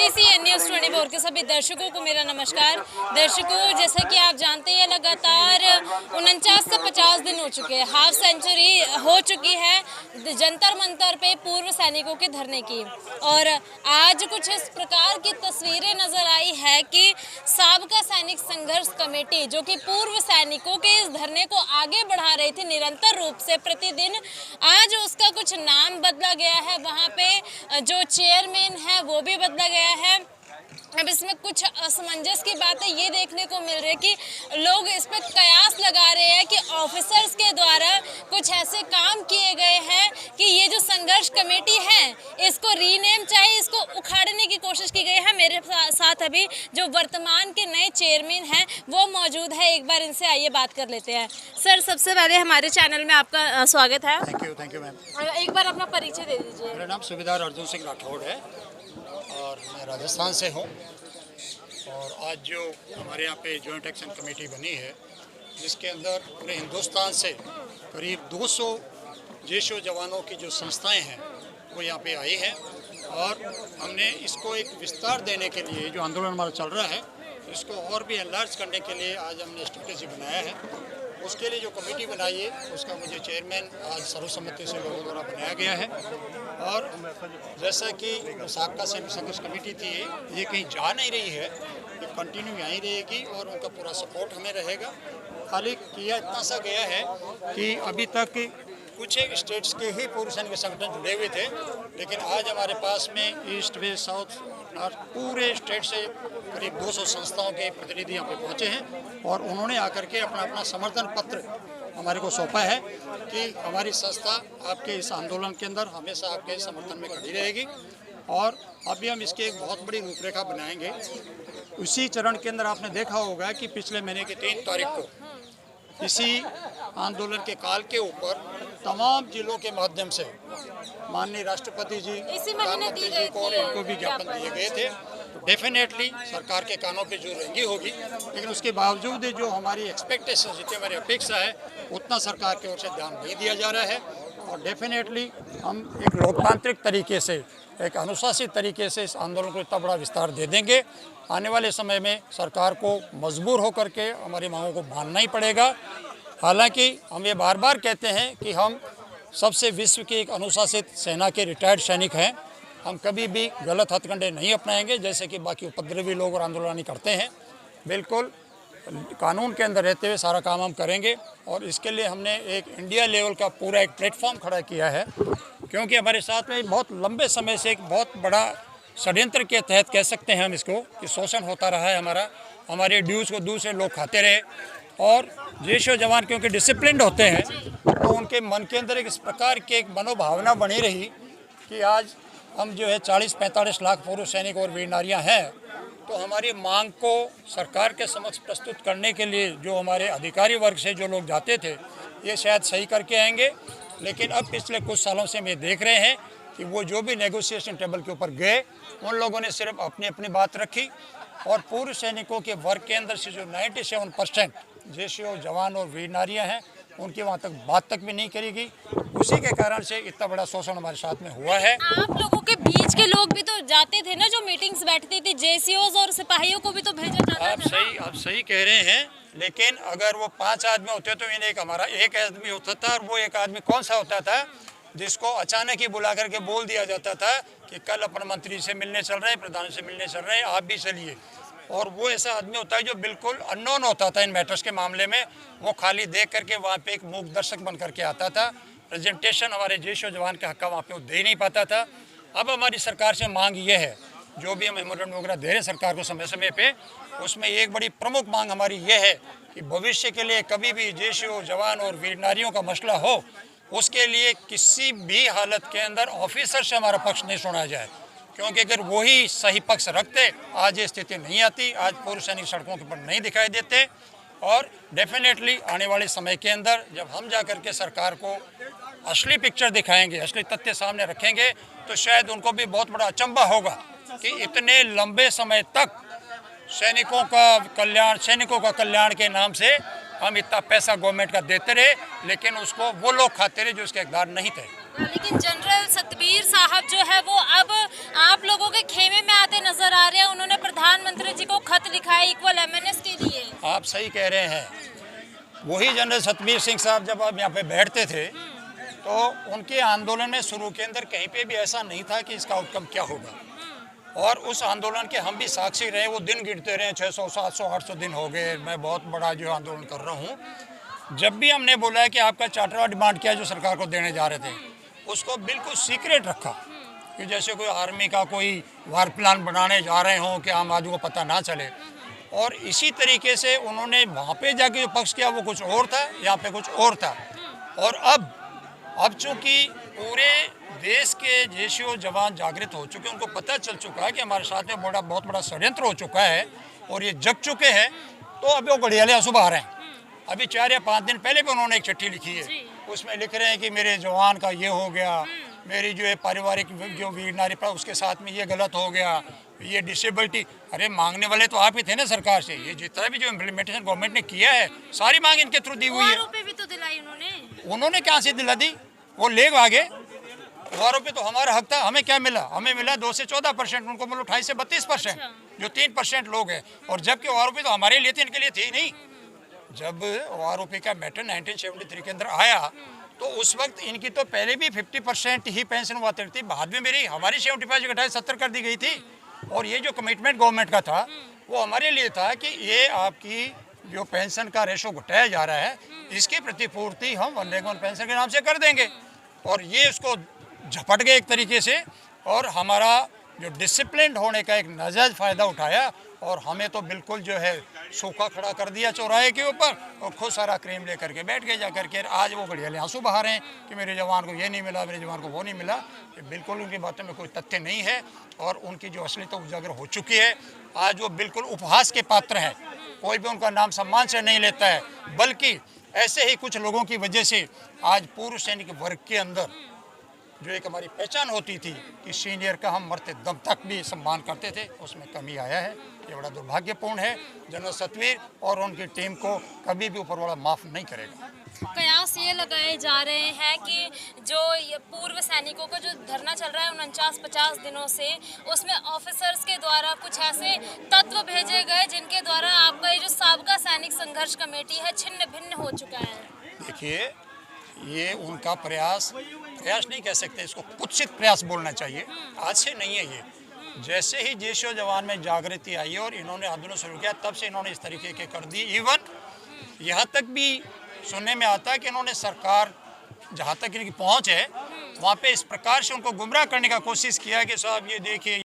CCN news 24 के सभी दर्शकों को मेरा नमस्कार। दर्शकों, जैसा कि आप जानते हैं, लगातार 49 से 50 दिन हो चुके हैं, हाफ सेंचुरी हो चुकी है जंतर मंतर पे पूर्व सैनिकों के धरने की। और आज कुछ इस प्रकार की तस्वीरें नजर आई है कि साबका सैनिक संघर्ष कमेटी, जो कि पूर्व सैनिकों के इस धरने को आगे बढ़ा रही थी निरंतर रूप से प्रतिदिन, आज उसका कुछ नाम बदला गया है। वहाँ पे जो चेयरमैन है वो भी बदला गया है। अब इसमें कुछ असमंजस की बातें ये देखने को मिल रही है कि लोग इस पर कयास लगा रहे हैं कि ऑफिसर्स के द्वारा कुछ ऐसे काम किए गए हैं कि ये जो संघर्ष कमेटी है इसको रीनेम, चाहे इसको उखाड़ने की कोशिश की गई है। मेरे साथ अभी जो वर्तमान के नए चेयरमैन हैं वो मौजूद है, एक बार इनसे आइए बात कर लेते हैं। सर, सबसे पहले हमारे चैनल में आपका स्वागत है। Thank you ma'am. एक बार अपना परिचय दे दीजिए। मेरा नाम सूबेदार अर्जुन सिंह राठौड़ है और मैं राजस्थान से हूँ। और आज जो हमारे यहाँ पे जॉइंट एक्शन कमेटी बनी है, जिसके अंदर पूरे हिंदुस्तान से करीब 200 जेशो जवानों की जो संस्थाएं हैं वो यहाँ पे आई हैं। और हमने इसको एक विस्तार देने के लिए, जो आंदोलन हमारा चल रहा है, इसको और भी एनलार्ज करने के लिए आज हमने स्ट्रेटेजी बनाया है। उसके लिए जो कमेटी बनाई है उसका मुझे चेयरमैन आज सर्वसम्मति से लोगों द्वारा बनाया गया है। और जैसा कि साबका सैनिक संघर्ष कमेटी थी, ये कहीं जा नहीं रही है, ये कंटिन्यू यहीं रहेगी और उनका पूरा सपोर्ट हमें रहेगा। खाली किया इतना सा गया है कि अभी तक कुछ एक स्टेट्स के ही पूर्व सैनिक संगठन जुड़े हुए थे, लेकिन आज हमारे पास में ईस्ट, वेस्ट, साउथ, नॉर्थ पूरे स्टेट से करीब 200 संस्थाओं के प्रतिनिधि यहाँ पे पहुँचे हैं। और उन्होंने आकर के अपना अपना समर्थन पत्र हमारे को सौंपा है कि हमारी संस्था आपके इस आंदोलन के अंदर हमेशा आपके समर्थन में खड़ी रहेगी। और अभी हम इसकी एक बहुत बड़ी रूपरेखा बनाएंगे। उसी चरण के अंदर आपने देखा होगा कि पिछले महीने की 3 तारीख को इसी आंदोलन के काल के ऊपर तमाम जिलों के माध्यम से माननीय राष्ट्रपति जी, प्रधानमंत्री जी को और इनको भी ज्ञापन दिए गए थे। तो डेफिनेटली सरकार के कानों पे जो रहेंगी होगी, लेकिन उसके बावजूद जो हमारी एक्सपेक्टेशन, जितनी हमारी अपेक्षा है, उतना सरकार की ओर से ध्यान नहीं दिया जा रहा है। और डेफिनेटली हम एक लोकतांत्रिक तरीके से, एक अनुशासित तरीके से इस आंदोलन को इतना बड़ा विस्तार दे देंगे। आने वाले समय में सरकार को मजबूर होकर के हमारी मांगों को मानना ही पड़ेगा। हालांकि हम ये बार बार कहते हैं कि हम सबसे विश्व की एक अनुशासित सेना के रिटायर्ड सैनिक हैं। हम कभी भी गलत हथकंडे नहीं अपनाएंगे, जैसे कि बाकी उपद्रवी लोग और आंदोलनी करते हैं। बिल्कुल कानून के अंदर रहते हुए सारा काम हम करेंगे। और इसके लिए हमने एक इंडिया लेवल का पूरा एक प्लेटफॉर्म खड़ा किया है, क्योंकि हमारे साथ में बहुत लंबे समय से एक बहुत बड़ा षड्यंत्र के तहत कह सकते हैं हम इसको, कि शोषण होता रहा है हमारे ड्यूज़ को दूसरे लोग खाते रहे। और जेशो जवान क्योंकि डिसिप्लिन्ड होते हैं, तो उनके मन के अंदर एक इस प्रकार की एक मनोभावना बनी रही कि आज हम जो है 40-45 लाख पूर्व सैनिक और वीर नारियाँ हैं, तो हमारी मांग को सरकार के समक्ष प्रस्तुत करने के लिए जो हमारे अधिकारी वर्ग से जो लोग जाते थे, ये शायद सही करके आएंगे। लेकिन अब पिछले कुछ सालों से हम देख रहे हैं कि वो जो भी नेगोशिएशन टेबल के ऊपर गए, उन लोगों ने सिर्फ अपनी अपनी बात रखी। और पूर्व सैनिकों के वर्ग के अंदर से जो 97% जेशो जवान और वीर नारियाँ हैं, उनकी वहाँ तक बात तक भी नहीं करेगी। उसी के कारण से इतना बड़ा शोषण हमारे साथ में हुआ है। आप लोगों के बीच के लोग भी तो जाते थे ना, जो मीटिंग्स बैठती थी, जेसीओज और सिपाहियों को भी तो भेजा जाता था। आप सही कह रहे हैं, लेकिन अगर वो 5 आदमी होते तो इन्हें हमारा एक आदमी होता था। और वो एक आदमी कौन सा होता था जिसको अचानक ही बुला करके बोल दिया जाता था कि कल अपन मंत्री से मिलने चल रहे हैं, प्रधान से मिलने चल रहे हैं, आप भी चलिए। और वो ऐसा आदमी होता है जो बिल्कुल अननोन होता था इन मैटर्स के मामले में। वो खाली देख करके वहाँ पे एक मूक दर्शक बन करके आता था। प्रेजेंटेशन हमारे जेशो जवान के हक का वहाँ पे वो दे नहीं पाता था। अब हमारी सरकार से मांग ये है, जो भी हम मेमोरेंडम वगैरह दे रहे हैं सरकार को समय समय पे, उसमें एक बड़ी प्रमुख मांग हमारी ये है कि भविष्य के लिए कभी भी जेशो जवान और वीर नारियों का मसला हो, उसके लिए किसी भी हालत के अंदर ऑफिसर से हमारा पक्ष नहीं सुना जाए। क्योंकि अगर वही सही पक्ष रखते, आज ये स्थिति नहीं आती, आज पूर्व सैनिक सड़कों के ऊपर नहीं दिखाई देते। और डेफिनेटली आने वाले समय के अंदर जब हम जा कर के सरकार को असली पिक्चर दिखाएंगे, असली तथ्य सामने रखेंगे, तो शायद उनको भी बहुत बड़ा अचंभा होगा कि इतने लंबे समय तक सैनिकों का कल्याण के नाम से हम इतना पैसा गवर्नमेंट का देते रहे, लेकिन उसको वो लोग खाते रहे जो उसके हकदार नहीं थे। लेकिन जनरल सतबीर साहब जो है वो अब आप लोगों के खेमे में आते नजर वाजपेयी जी को खत लिखा है इक्वल एमएनएस के लिए। आप सही कह रहे हैं। वही जनरल सतबीर सिंह साहब जब आप यहाँ पे बैठते थे तो उनके आंदोलन में शुरू के अंदर कहीं पे भी ऐसा नहीं था कि इसका आउटकम क्या होगा, और उस आंदोलन के हम भी साक्षी रहे। वो दिन गिनते रहे, 600 700 800 दिन हो गए। मैं बहुत बड़ा जो आंदोलन कर रहा हूँ। जब भी हमने बोला है कि आपका चार्टर डिमांड किया जो सरकार को देने जा रहे थे, उसको बिल्कुल सीक्रेट रखा कि जैसे कोई आर्मी का कोई वार प्लान बनाने जा रहे हों कि आम आदमी को पता ना चले। और इसी तरीके से उन्होंने वहाँ पे जाके जो पक्ष किया वो कुछ और था, यहाँ पे कुछ और था। और अब चूँकि पूरे देश के जेसीओ जवान जागृत हो चुके हैं, उनको पता चल चुका है कि हमारे साथ में बहुत बड़ा षड्यंत्र हो चुका है और ये जग चुके हैं, तो अभी वो घड़ियाले आंसू बहा रहे हैं। अभी 4 या 5 दिन पहले भी उन्होंने एक चिट्ठी लिखी है, उसमें लिख रहे हैं कि मेरे जवान का ये हो गया, मेरी जो है पारिवारिक जो वीर नारी पर उसके साथ में ये गलत हो गया, ये डिसेबिलिटी। अरे मांगने वाले तो आप ही थे ना सरकार से। ये जितना भी जो इम्प्लीमेंटेशन गवर्नमेंट ने किया है सारी मांग इनके थ्रू दी हुई है। आरोपी भी तो दिलाई उन्होंने क्या से दिला दी, वो ले आगे। आरोपी तो हमारा हक था। हमें क्या मिला? हमें मिला 2 से 14%, उनको मतलब 28 से 32%, जो 3% लोग हैं। और जबकि आरोपी तो हमारे लिए थे, इनके लिए थे ही नहीं। जब आरोपी का मैटर 1973 के अंदर आया तो उस वक्त इनकी तो पहले भी 50% ही पेंशन हुआ करती थी, बाद में हमारी 75 घटाई 70 कर दी गई थी। और ये जो कमिटमेंट गवर्नमेंट का था वो हमारे लिए था कि ये आपकी जो पेंशन का रेशो घटाया जा रहा है, इसकी प्रतिपूर्ति हम वन रैंक वन पेंशन के नाम से कर देंगे। और ये उसको झपट गए एक तरीके से, और हमारा जो डिसिप्लिन होने का एक नाजायज फ़ायदा उठाया और हमें तो बिल्कुल जो है सूखा खड़ा कर दिया चौराहे के ऊपर, और खुद सारा क्रीम लेकर के बैठ गए जा करके। आज वो घड़ियाले आंसू बहा रहे हैं कि मेरे जवान को ये नहीं मिला, मेरे जवान को वो नहीं मिला। ये बिल्कुल उनकी बातों में कोई तथ्य नहीं है और उनकी जो असलियत उजागर हो चुकी है। आज वो बिल्कुल उपहास के पात्र हैं, कोई भी उनका नाम सम्मान से नहीं लेता है। बल्कि ऐसे ही कुछ लोगों की वजह से आज पूर्व सैनिक वर्ग के अंदर जो एक हमारी पहचान होती थी कि सीनियर का हम मरते दम तक भी सम्मान करते थे, उसमें कमी आया है। ये बड़ा दुर्भाग्यपूर्ण है। जनरल सतवीर और उनकी टीम को कभी भी ऊपर वाला माफ़ नहीं करेगा। कयास ये लगाए जा रहे हैं कि जो ये पूर्व सैनिकों का जो धरना चल रहा है 49-50 दिनों से, उसमें ऑफिसर्स के द्वारा कुछ ऐसे तत्व भेजे गए जिनके द्वारा आपका ये जो साबका सैनिक संघर्ष कमेटी है छिन्न भिन्न हो चुका है। देखिए, ये उनका प्रयास नहीं कह सकते, इसको कुत्सित प्रयास बोलना चाहिए। आज से नहीं है ये। जैसे ही जेसीओ जवान में जागृति आई और इन्होंने आंदोलन शुरू किया, तब से इन्होंने इस तरीके के कर दी। इवन यहाँ तक भी सुनने में आता है कि इन्होंने सरकार जहाँ तक इनकी पहुँच है वहाँ पे इस प्रकार से उनको गुमराह करने का कोशिश किया कि साहब ये देखिए